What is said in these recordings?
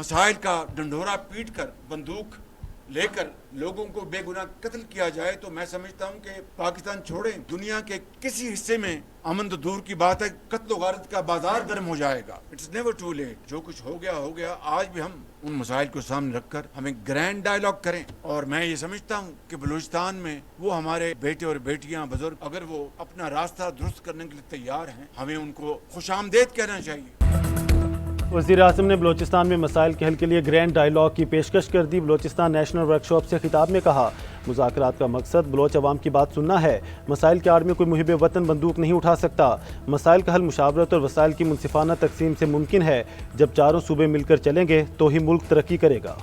मसाइल का ढंढोरा पीट कर बंदूक लेकर लोगों को बेगुनाह कत्ल किया जाए तो मैं समझता हूं कि पाकिस्तान छोड़ें, दुनिया के किसी हिस्से में अमन तो दूर की बात है, कत्ल गारत का बाजार गर्म हो जाएगा। It's never too late. जो कुछ हो गया। आज भी हम उन मसाइल को सामने रखकर हमें ग्रैंड डायलॉग करें। और मैं ये समझता हूँ कि बलूचिस्तान में वो हमारे बेटे और बेटियां, बुजुर्ग, अगर वो अपना रास्ता दुरुस्त करने के लिए तैयार हैं, हमें उनको खुशामदेद कहना चाहिए। वज़ीर-ए-आज़म ने बलूचिस्तान में मसाइल के हल के लिए ग्रैंड डायलॉग की पेशकश कर दी। बलूचिस्तान नेशनल वर्कशॉप से खिताब में कहा, मुज़ाकरात का मकसद बलोच अवाम की बात सुनना है। मसाइल के आड़ में कोई मुहिब वतन बंदूक नहीं उठा सकता। मसाइल का हल मुशावरत और वसाइल की मुनसिफाना तकसीम से मुमकिन है। जब चारों सूबे मिलकर चलेंगे तो ही मुल्क तरक्की करेगा।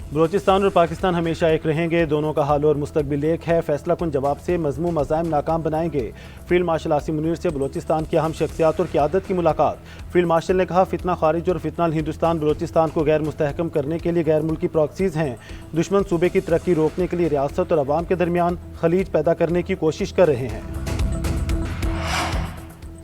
बलूचिस्तान और पाकिस्तान हमेशा एक रहेंगे। दोनों का हाल और मुस्तकबिल एक है। फैसला कुन जवाब से मज़मूम अज़ाइम नाकाम बनाएंगे। फील्ड मार्शल आसिम मुनीर से बलूचिस्तान की अहम शख्सियात और क़यादत की मुलाकात। फील्ड मार्शल ने कहा, फितना खारिज और फितना हिंदुस्तान बलूचिस्तान को गैर मुस्तहकम करने के लिए गैर मुल्की प्रॉक्सीज़ हैं। दुश्मन सूबे की तरक्की रोकने के लिए रियासत और अवाम के दरमियान खलीज पैदा करने की कोशिश कर रहे हैं।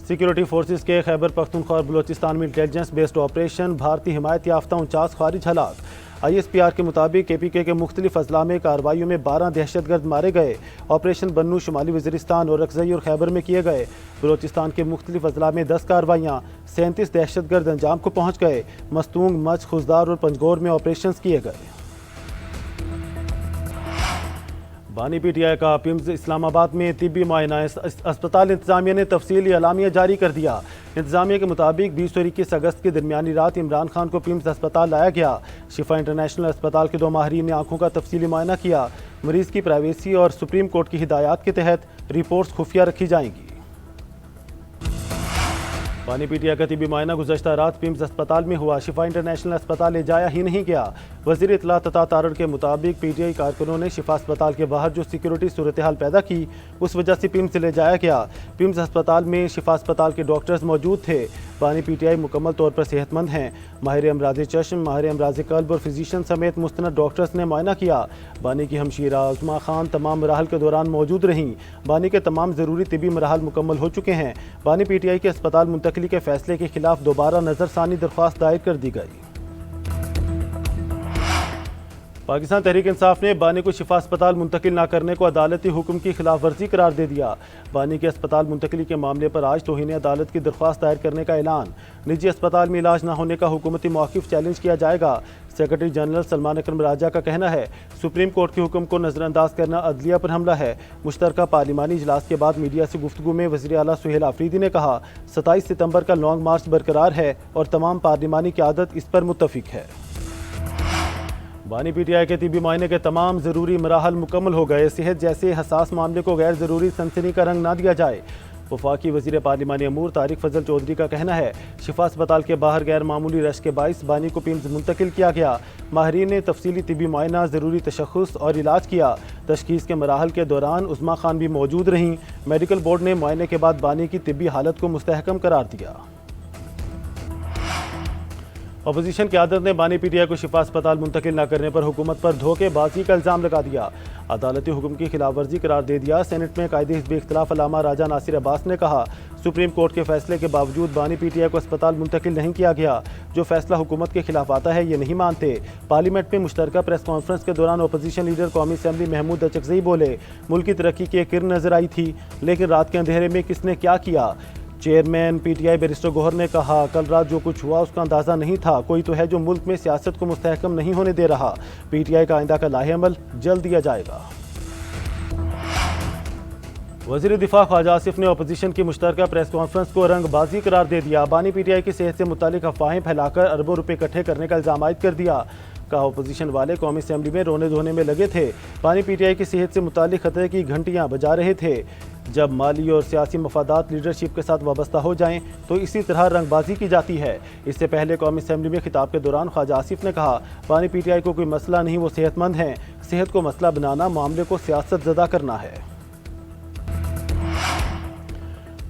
सिक्योरिटी फोर्सेस के खैबर पख्तूनख्वा और बलूचिस्तान में इंटेलिजेंस बेस्ड ऑपरेशन। भारतीय हिमायत याफ्ता 49 खारिज हलाक। ISPR के मुताबिक KPK के मुख्तलिफ अजला में कार्रवाइयों में 12 दहशतगर्द मारे गए। ऑपरेशन बन्नू शुमाली वज़ीरिस्तान और अक्ज़ई और खैबर में किए गए। बलूचिस्तान के मुख्तलिफ अजला में 10 कार्रवाइयाँ, 37 दहशतगर्द अंजाम को पहुँच गए। मस्तूंग, मच, खुजदार और पंजगोर में ऑपरेशन किए गए। बानी PTI का पिम्स इस्लामाबाद में तिब्बी मुआयना। अस्पताल इंतजामिया ने तफसीली अलामिया जारी कर दिया। इंतजामिया के मुताबिक 20 और 21 अगस्त की दरमियानी रात इमरान खान को पिम्स अस्पताल लाया गया। शिफा इंटरनेशनल अस्पताल के 2 माहिरीन ने आंखों का तफसीली मुआयना किया। मरीज की प्राइवेसी और सुप्रीम कोर्ट की हिदायत के तहत रिपोर्ट्स खुफिया रखी जाएंगी। बानी PTI का तिब्बी मुआयना गुज़श्ता रात पिम्स अस्पताल में हुआ। शिफा इंटरनेशनल अस्पताल ले जाया ही नहीं गया। वज़ीर इत्तला तथा तारड़ के मुताबिक PTI कारकुनों ने शिफा अस्पताल के बाहर जो सिक्योरिटी सूरत हाल पैदा की, उस वजह से पिम्स ले जाया गया। पिम्स अस्पताल में शिफा अस्पताल के डॉक्टर्स मौजूद थे। बानी PTI मुकम्मल तौर पर सेहतमंद हैं। माहिर अमराज चश्म, माहिर अमराज कल्ब और फिजिशियन समेत मुस्तनद डॉक्टर्स ने मुआयना किया। बानी की हमशीरा उस्मा खान तमाम मराहल के दौरान मौजूद रहीं। बानी के तमाम ज़रूरी तिबी मराहल मुकम्मल हो चुके हैं। बानी PTI के अस्पताल मुंतकली के फैसले के खिलाफ दोबारा नज़रसानी दरख्वास्त दायर कर दी गई। पाकिस्तान तहरीक इंसाफ ने बानी को शिफा अस्पताल मुंतकिल न करने को अदालती हुक्म की खिलाफ वर्जी करार दे दिया। बानी के अस्पताल मुंतकली के मामले पर आज तौहीन अदालत की दरख्वास्त दायर करने का ऐलान। निजी अस्पताल में इलाज न होने का हुकूमती मौक़िफ़ चैलेंज किया जाएगा। सेक्रेटरी जनरल सलमान अकरम राजा का कहना है, सुप्रीम कोर्ट के हुक्म को नज़रअंदाज करना अदलिया पर हमला है। मुश्तरका पार्लिमानी इजलास के बाद मीडिया से गुफ्तगू में वज़ीर आला सुहेल आफरीदी ने कहा, 27 सितंबर का लॉन्ग मार्च बरकरार है और तमाम पार्लिमानी क़यादत इस पर मुत्तफिक है। बानी PTI के तिबी मुआयने के तमाम ज़रूरी मराहल मुकम्मल हो गए। सेहत जैसे हसास मामले को गैर ज़रूरी सनसनी का रंग ना दिया जाए। वफाकी वज़ीर पार्लिमानी अमूर तारिक फजल चौधरी का कहना है, शिफा अस्पताल के बाहर गैर मामूली रश के बाइस बानी को पिम्स मुंतकिल किया गया। माहिरीन ने तफसीली तिबी मुआयना, ज़रूरी तशख़्ख़ुस और इलाज किया। तशख़ीस के मराहल के दौरान उस्मा खान भी मौजूद रहीं। मेडिकल बोर्ड ने मुआयने के बाद बानी की तिब्बी हालत को मुस्तहकम करार दिया। अपोजिशन क़यादत ने बानी PTI को शिफा अस्पताल मुंतकिल न करने पर हुकूमत पर धोखेबाजी का इल्ज़ाम लगा दिया। अदालती हुक्म की खिलाफ वर्जी करार दे दिया। सेनेट में कायदे हिज़्ब इख्तिलाफ अल्लामा राजा नासिर अब्बास ने कहा, सुप्रीम कोर्ट के फैसले के बावजूद बानी PTI को अस्पताल मुंतकिल नहीं किया गया। जो फैसला हुकूमत के खिलाफ आता है ये नहीं मानते। पार्लियामेंट में मुश्तरका प्रेस कॉन्फ्रेंस के दौरान अपोजिशन लीडर कौमी असम्बली महमूद अकज़ई बोले, मुल्क की तरक्की की एक किरण नजर आई थी, लेकिन रात के अंधेरे में किसने क्या किया। चेयरमैन PTI बैरिस्टर गौहर ने कहा, कल रात जो कुछ हुआ उसका अंदाज़ा नहीं था। कोई तो है जो मुल्क में सियासत को मुस्तहकम नहीं होने दे रहा। PTI का आइंदा का लाहेअमल जल्द दिया जाएगा। वज़ीर दिफा ख्वाजा आसिफ ने अपोजिशन की मुश्तरका प्रेस कॉन्फ्रेंस को रंगबाजी करार दे दिया। बानी PTI की सेहत से मुतालिक अफवाहें फैलाकर अरबों रुपए इकट्ठे करने का इल्ज़ाम आयद कर दिया। कहा, अपोजिशन वाले कौमी असम्बली में रोने धोने में लगे थे। बानी PTI की सेहत से मुतालिक खतरे की घंटियाँ बजा रहे थे। जब माली और सियासी मफादात लीडरशिप के साथ वाबस्ता हो जाएं तो इसी तरह रंगबाजी की जाती है। इससे पहले कौमी असम्बली में खिताब के दौरान ख्वाजा आसिफ ने कहा, बानी PTI को कोई मसला नहीं, वो सेहतमंद हैं। सेहत को मसला बनाना मामले को सियासत ज़दा करना है।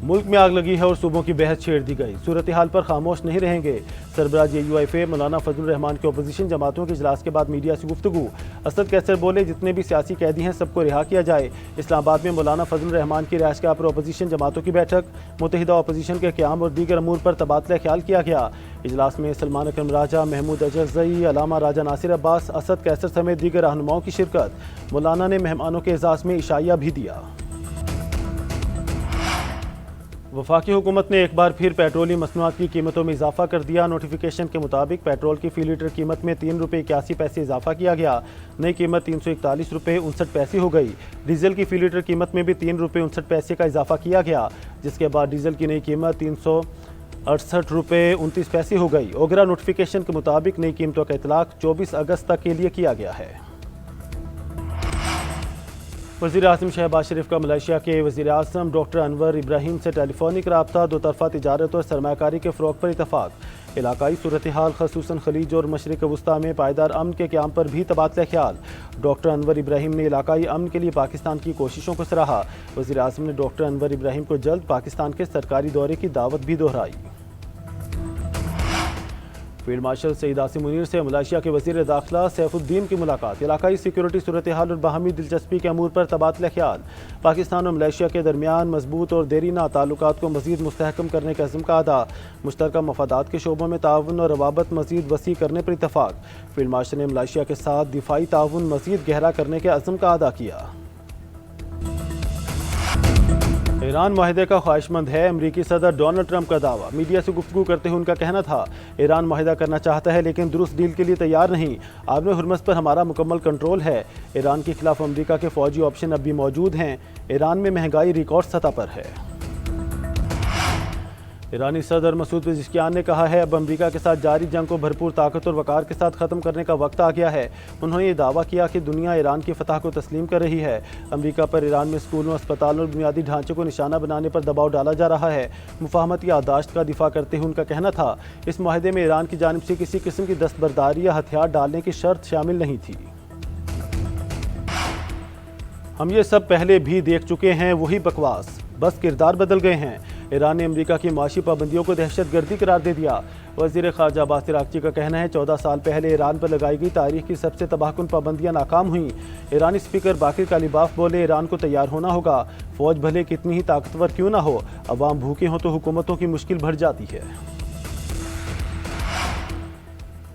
मुल्क में आग लगी है और सूबों की बहस छेड़ दी गई। सूरत हाल पर खामोश नहीं रहेंगे। सरबराह JUIF मौलाना फजलुर रहमान के अपोजिशन जमातों के इजलास के बाद मीडिया से गुफ्तगू। असद कैसर बोले, जितने भी सियासी कैदी हैं सबको रिहा किया जाए। इस्लामाबाद में मौलाना फजलुर रहमान की रिहाइशगाह पर अपोजिशन जमातों की बैठक। मुत्तहिदा अपोजिशन के क़याम और दीगर अमूर पर तबादला ख्याल किया गया। इजलास में सलमान अकरम राजा, महमूद अजरजई, अलामा राजा नासिर अब्बास, असद कैसर समेत दीगर रहनुमाओं की शिरकत। मौलाना ने मेहमानों के एजाज़ में इशाइया भी दिया। वफाकी हुकूमत ने एक बार फिर पेट्रोलियम मसनूआत की कीमतों में इजाफा कर दिया। नोटिफिकेशन के मुताबिक पेट्रोल की फ़ी लीटर कीमत में ₹3.81 इजाफा किया गया। नई कीमत ₹341.59 हो गई। डीजल की फ़ी लीटर कीमत में भी ₹3.59 का इजाफा किया गया, जिसके बाद डीजल की नई कीमत ₹368.29 हो गई। ओगरा नोटिफिकेशन के मुताबिक नई कीमतों का इतलाक 24 अगस्त तक के लिए किया गया है। वज़ीर आज़म शहबाज शरीफ का मलेशिया के वज़ीर आज़म डॉक्टर अनवर इब्राहीम से टेलीफोनिक रब्ता, दो तरफ़ा तिजारत और सरमाकारी के फ़रोग़ पर इतफ़ाक़। इलाकाई सूरत हाल ख़ुसूसन खलीज और मशरिक़ वस्ता में पायदार अमन के क़याम पर भी तबादला ख्याल। डॉक्टर अनवर इब्राहीम ने इलाकाई अमन के लिए पाकिस्तान की कोशिशों को सराहा। वज़ीर आज़म ने डॉक्टर अनवर इब्राहीम को जल्द पाकिस्तान के सरकारी दौरे की दावत भी दोहराई। फील्ड मार्शल सईद आसिम मुनीर से मलेशिया के वज़ीर दाखिला सैफुद्दीन की मुलाकात। इलाकाई सिक्योरिटी सूरत हाल और बाहमी दिलचस्पी के अमूर पर तबादला ख्याल। पाकिस्तान और मलेशिया के दरमियान मजबूत और देरीना ताल्लुकात को मज़ीद मुस्तहकम करने का अज़्म का अदा। मुश्तरका मफादात के शोबों में ताउन और रवाबत मज़ीद वसी करने पर इतफ़ाक़। फील्ड मार्शल ने मलेशिया के साथ दिफाई ताउन मज़ीद गहरा करने के अज़्म का अदा किया। ईरान माहिदे का ख्वाहिशमंद है, अमरीकी सदर डोनाल्ड ट्रंप का दावा। मीडिया से गुफ्तगू करते हुए उनका कहना था, ईरान माहिदा करना चाहता है लेकिन दुरुस्त डील के लिए तैयार नहीं। आबने हुर्मज़ पर हमारा मुकम्मल कंट्रोल है। ईरान के खिलाफ अमरीका के फ़ौजी ऑप्शन अब भी मौजूद हैं। ईरान में महंगाई रिकॉर्ड सतह पर है। ईरानी सदर मसूद पेज़ेश्कियान ने कहा है, अब अमरीका के साथ जारी जंग को भरपूर ताकत और वक़ार के साथ ख़त्म करने का वक्त आ गया है। उन्होंने ये दावा किया कि दुनिया ईरान की फतह को तस्लीम कर रही है। अमरीका पर ईरान में स्कूलों, अस्पतालों और बुनियादी ढांचे को निशाना बनाने पर दबाव डाला जा रहा है। मुफाहमती याददाश्त का दिफा करते हुए उनका कहना था, इस माहिदे में ईरान की जानिब से किसी किस्म की दस्तबरदारी या हथियार डालने की शर्त शामिल नहीं थी। हम ये सब पहले भी देख चुके हैं, वही बकवास, बस किरदार बदल गए हैं। ईरान ने अमरीका की माशी पाबंदियों को दहशतगर्दी करार दे दिया। वज़ीर ख़ारजा अब्बास इराक़ची का कहना है, 14 साल पहले ईरान पर लगाई गई तारीख की सबसे तबाहकुन पाबंदियां नाकाम हुईं। ईरानी स्पीकर बाकिर कालिबाफ बोले, ईरान को तैयार होना होगा। फ़ौज भले कितनी ही ताकतवर क्यों ना हो, अवाम भूखे हों तो हुकूमतों की मुश्किल बढ़ जाती है।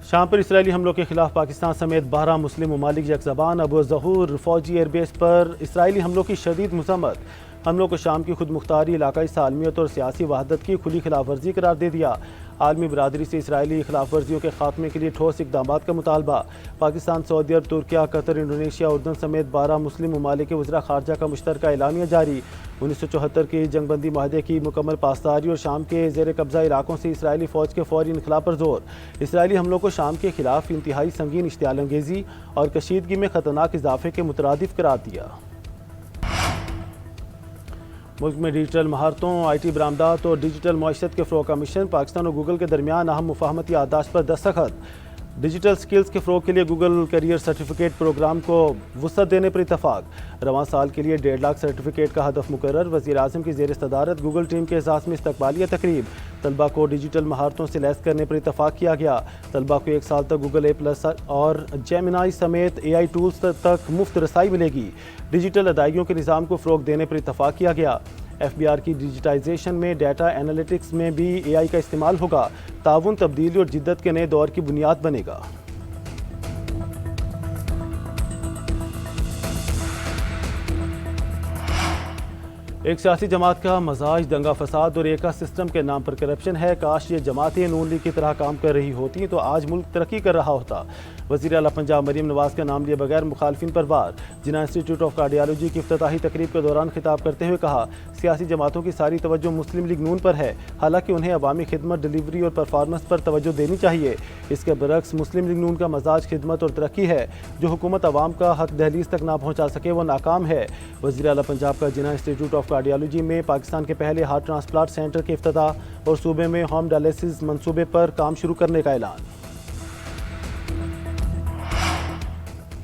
शाम पर इसराइली हमलों के खिलाफ पाकिस्तान समेत 12 मुस्लिम ममालिक यकज़बान। अबू ज़हूर फ़ौजी एयरबेस पर इसराइली हमलों की शदीद मज़म्मत। हमलों को शाम की खुद मुख्तारी, इलाकाई सालमियत और सियासी वहदत की खुली खिलाफ वर्जी करार दे दिया। आलमी बरादरी से इसराइली खिलाफ वर्जियों के खात्मे के लिए ठोस इक़दामात का मुतालबा। पाकिस्तान, सऊदी अरब, तुर्किया, कतर, इंडोनेशिया, उर्दन समेत 12 मुस्लिम ममालिक के वज़रा ख़ारजा का मुश्तरका एलामिया जारी। 1974 के जंगबंदी माहदे की मुकम्मल पासदारी और शाम के ज़ेर कब्ज़ा इलाकों से इसराइली फ़ौज के फ़ौरी इनखला पर जोर। इसराइली हमलों को शाम के खिलाफ इंतहाई संगीन इश्तियाल अंगेज़ी और कशीदगी में ख़तरनाक इजाफे के मुतरादिफ करार दिया। मुल्क में डिजिटल महारतों, IT बरामदात और डिजिटल मईशत के फ़रोग़ का मिशन। पाकिस्तान और गूगल के दरमियान अहम मुफाहमती याददाश्त पर दस्तखत। डिजिटल स्किल्स के फ़रोग़ के लिए गूगल करियर सर्टिफिकेट प्रोग्राम को वुसअत देने पर इतफ़ाक़। रवां साल के लिए 1.5 लाख सर्टिफिकेट का हदफ मुकर्रर। वज़ीर आज़म की ज़ेर सदारत गूगल टीम के एजाज़ में इस्तक़बालिया तकरीब। तलबा को डिजिटल महारतों से लैस करने पर इतफ़ाक़ किया गया। तलबा को 1 साल तक गूगल A+ और जेमिनाई समेत AI टूल्स तक मुफ्त रसाई मिलेगी। डिजिटल अदायगियों के निज़ाम को फ़रोग़ देने पर इतफ़ाक़ किया गया। FBR की डिजिटाइजेशन में डाटा एनालिटिक्स में भी AI का इस्तेमाल होगा। ताउन, तब्दीली और जिद्दत के नए दौर की बुनियाद बनेगा। एक सियासी जमात का मजाज दंगा फसाद और एका सिस्टम के नाम पर करप्शन है। काश ये जमातें नून लीग की तरह काम कर रही होती तो आज मुल्क तरक्की कर रहा होता। वज़ीर आला पंजाब मरीम नवाज का नाम लिए बगैर मुखालफिन पर वार। जिन्ना इंस्टीट्यूट ऑफ कार्डियोलॉजी की इफ्तिताही तकरीब के दौरान खिताब करते हुए कहा, सियासी जमातों की सारी तवज्जो मुस्लिम लीग नून पर है, हालांकि उन्हें अवामी खिदमत, डिलीवरी और परफॉर्मेंस पर तवज्जो देनी चाहिए। इसके बरक्स मुस्लिम लीग नून का मजाज खिदमत और तरक्की है। जो हुकूमत अवाम का हक दहलीज तक ना पहुँचा सके वो नाकाम है। वज़ीर आला पंजाब का जिन्ना इंस्टीट्यूट ऑफ कार्डियोलॉजी में पाकिस्तान के पहले हार्ट ट्रांसप्लांट सेंटर के इफ्तिताह और सूबे में होम डायलिसिस मंसूबे पर काम शुरू करने का ऐलान।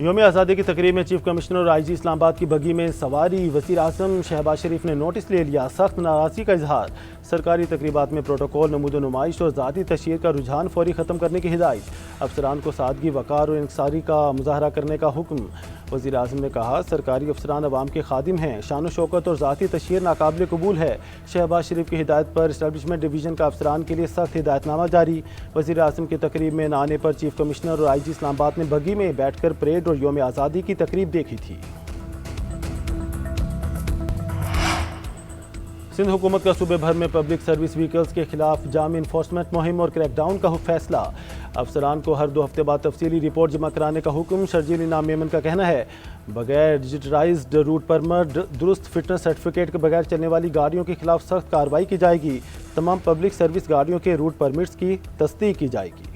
यौम आज़ादी की तकरीब में चीफ कमिश्नर और IG इस्लामाबाद की बगी में सवारी। वज़ीर आज़म शहबाज शरीफ ने नोटिस ले लिया, सख्त नाराज़गी का इजहार। सरकारी तकरीबात में प्रोटोकॉल, नमूद नुमाइश और ज़ाती तशहीर का रुझान फौरी ख़त्म करने की हिदायत। अफसरान को सादगी, वक़ार और इंकसारी का मुजाहरा करने का हुक्म। वज़ीर आज़म ने कहा, सरकारी अफसरान अवाम के खादिम हैं, शान शौकत और ज़ाती तशहीर नाकाबिल कबूल है। शहबाज शरीफ की हिदायत पर इस्टेब्लिशमेंट डिवीज़न का अफसरान के लिए सख्त हिदायतनामा जारी। वज़ीर आज़म की तकरीब में न आने पर चीफ कमिश्नर और IG इस्लामाबाद ने बगी में बैठकर परेड और यौम आज़ादी की तकरीब देखी थी। सिंध हुकूमत का सूबे भर में पब्लिक सर्विस व्हीकल्स के खिलाफ जाम इन्फोर्समेंट मुहिम और क्रैकडाउन का फैसला। अफसरान को हर 2 हफ्ते बाद तफसीली रिपोर्ट जमा कराने का हुक्म। शर्जील इनाम मेमन का कहना है, बगैर डिजिटलाइज्ड रूट परमिट, दुरुस्त फिटनेस सर्टिफिकेट के बगैर चलने वाली गाड़ियों के खिलाफ सख्त कार्रवाई की जाएगी। तमाम पब्लिक सर्विस गाड़ियों के रूट परमिट्स की तस्दीक की जाएगी।